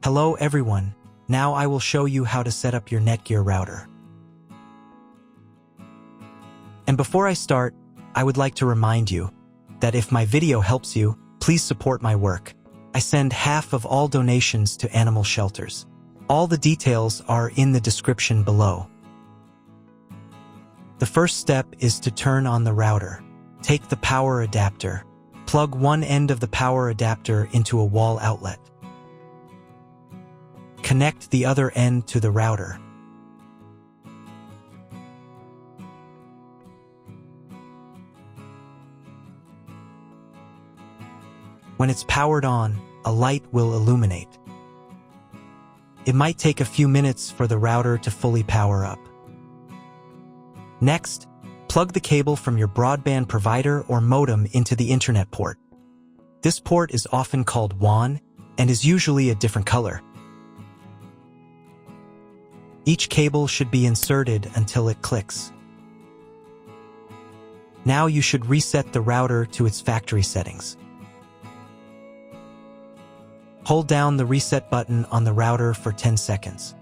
Hello everyone, now I will show you how to set up your NETGEAR router. And before I start, I would like to remind you that if my video helps you, please support my work. I send half of all donations to animal shelters. All the details are in the description below. The first step is to turn on the router. Take the power adapter. Plug one end of the power adapter into a wall outlet. Connect the other end to the router. When it's powered on, a light will illuminate. It might take a few minutes for the router to fully power up. Next, plug the cable from your broadband provider or modem into the Internet port. This port is often called WAN and is usually a different color. Each cable should be inserted until it clicks. Now you should reset the router to its factory settings. Hold down the reset button on the router for 10 seconds.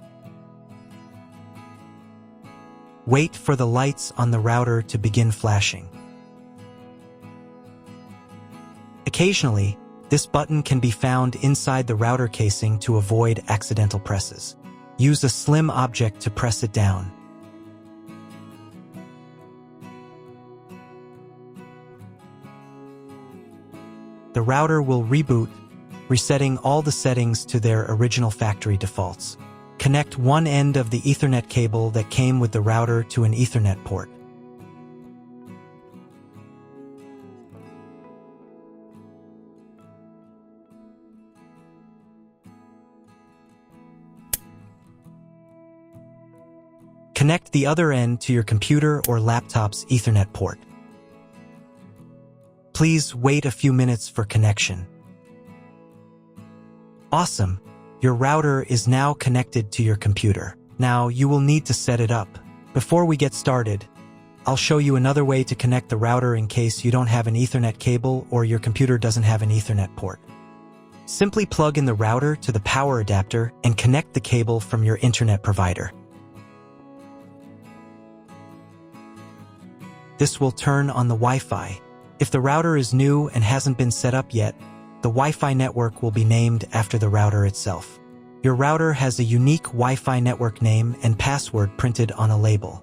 Wait for the lights on the router to begin flashing. Occasionally, this button can be found inside the router casing to avoid accidental presses. Use a slim object to press it down. The router will reboot, resetting all the settings to their original factory defaults. Connect one end of the Ethernet cable that came with the router to an Ethernet port. Connect the other end to your computer or laptop's Ethernet port. Please wait a few minutes for connection. Awesome! Your router is now connected to your computer. Now you will need to set it up. Before we get started, I'll show you another way to connect the router in case you don't have an Ethernet cable or your computer doesn't have an Ethernet port. Simply plug in the router to the power adapter and connect the cable from your internet provider. This will turn on the Wi-Fi. If the router is new and hasn't been set up yet, the Wi-Fi network will be named after the router itself. Your router has a unique Wi-Fi network name and password printed on a label.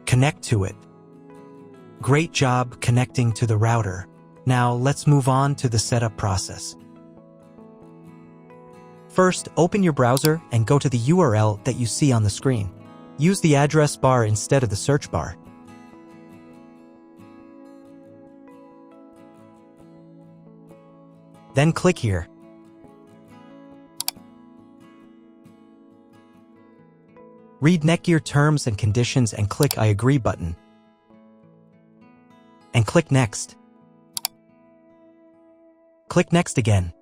Connect to it. Great job connecting to the router. Now let's move on to the setup process. First, open your browser and go to the URL that you see on the screen. Use the address bar instead of the search bar. Then click here. Read NETGEAR terms and conditions and click I agree button. And click Next. Click Next again.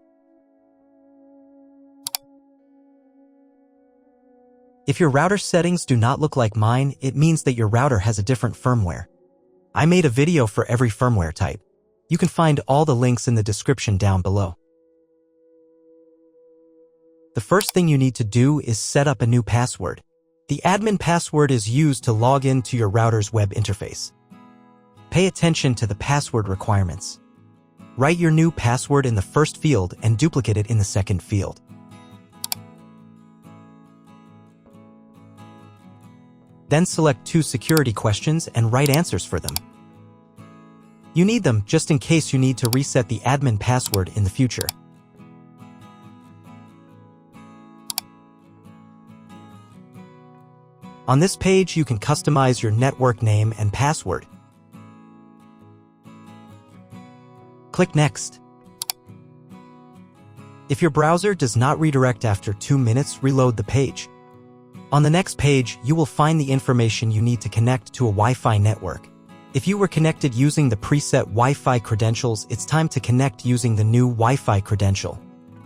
If your router settings do not look like mine, it means that your router has a different firmware. I made a video for every firmware type. You can find all the links in the description down below. The first thing you need to do is set up a new password. The admin password is used to log in to your router's web interface. Pay attention to the password requirements. Write your new password in the first field and duplicate it in the second field. Then select 2 security questions and write answers for them. You need them just in case you need to reset the admin password in the future. On this page, you can customize your network name and password. Click Next. If your browser does not redirect after 2 minutes, reload the page. On the next page, you will find the information you need to connect to a Wi-Fi network. If you were connected using the preset Wi-Fi credentials, it's time to connect using the new Wi-Fi credential.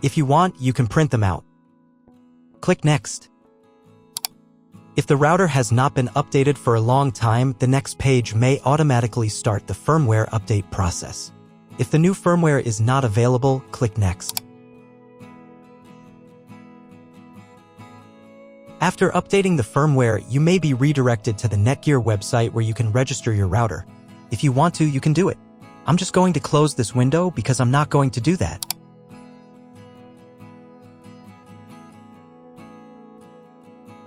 If you want, you can print them out. Click Next. If the router has not been updated for a long time, the next page may automatically start the firmware update process. If the new firmware is not available, click Next. After updating the firmware, you may be redirected to the NETGEAR website where you can register your router. If you want to, you can do it. I'm just going to close this window because I'm not going to do that.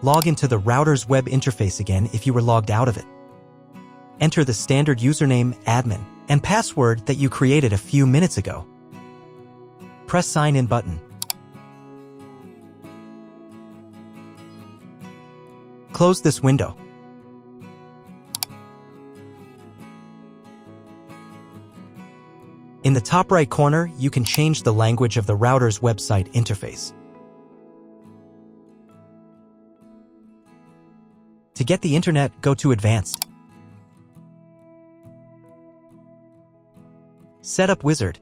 Log into the router's web interface again if you were logged out of it. Enter the standard username, admin, and password that you created a few minutes ago. Press Sign In button. Close this window. In the top right corner, you can change the language of the router's website interface. To get the internet, go to Advanced. Setup Wizard.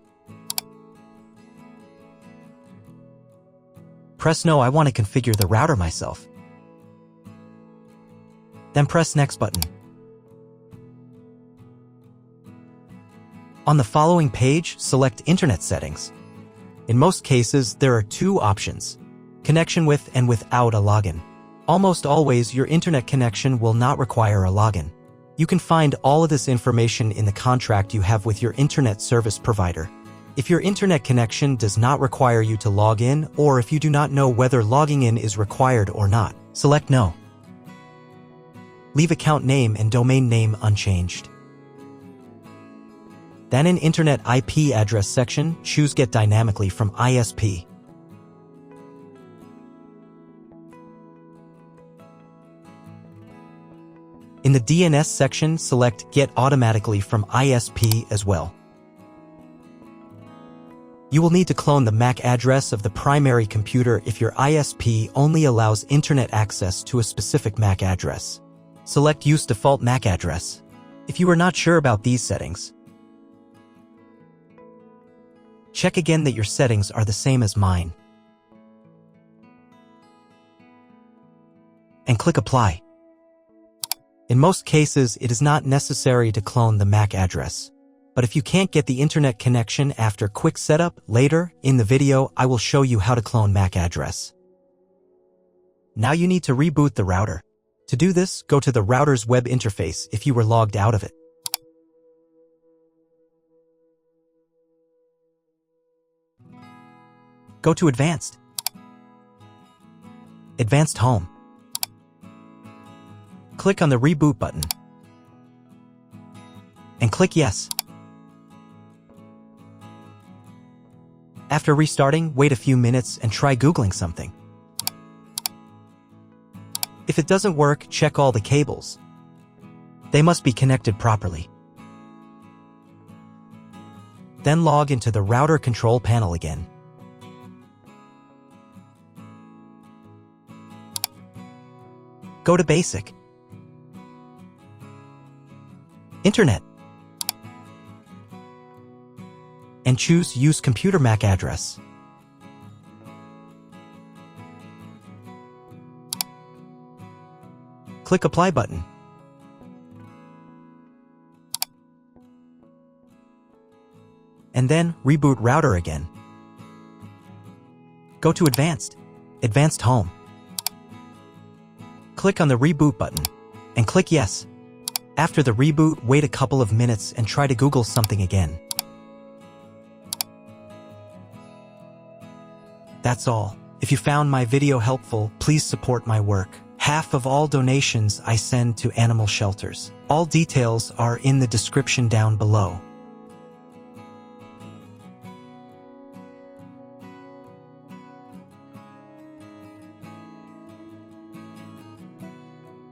Press No, I want to configure the router myself. Then press Next button. On the following page, select Internet Settings. In most cases, there are two options: connection with and without a login. Almost always, your internet connection will not require a login. You can find all of this information in the contract you have with your internet service provider. If your internet connection does not require you to log in, or if you do not know whether logging in is required or not, select No. Leave account name and domain name unchanged. Then in Internet IP address section, choose Get Dynamically from ISP. In the DNS section, select Get Automatically from ISP as well. You will need to clone the MAC address of the primary computer if your ISP only allows internet access to a specific MAC address. Select Use Default MAC Address. If you are not sure about these settings, check again that your settings are the same as mine. And click Apply. In most cases, it is not necessary to clone the MAC address. But if you can't get the internet connection after quick setup, later in the video, I will show you how to clone MAC address. Now you need to reboot the router. To do this, go to the router's web interface if you were logged out of it. Go to Advanced. Advanced Home. Click on the Reboot button. And click Yes. After restarting, wait a few minutes and try Googling something. If it doesn't work, check all the cables. They must be connected properly. Then log into the router control panel again. Go to Basic. Internet. And choose Use Computer MAC Address. Click Apply button. And then reboot router again. Go to Advanced. Advanced Home. Click on the Reboot button and click Yes. After the reboot, wait a couple of minutes and try to Google something again. That's all. If you found my video helpful, please support my work. Half of all donations I send to animal shelters. All details are in the description down below.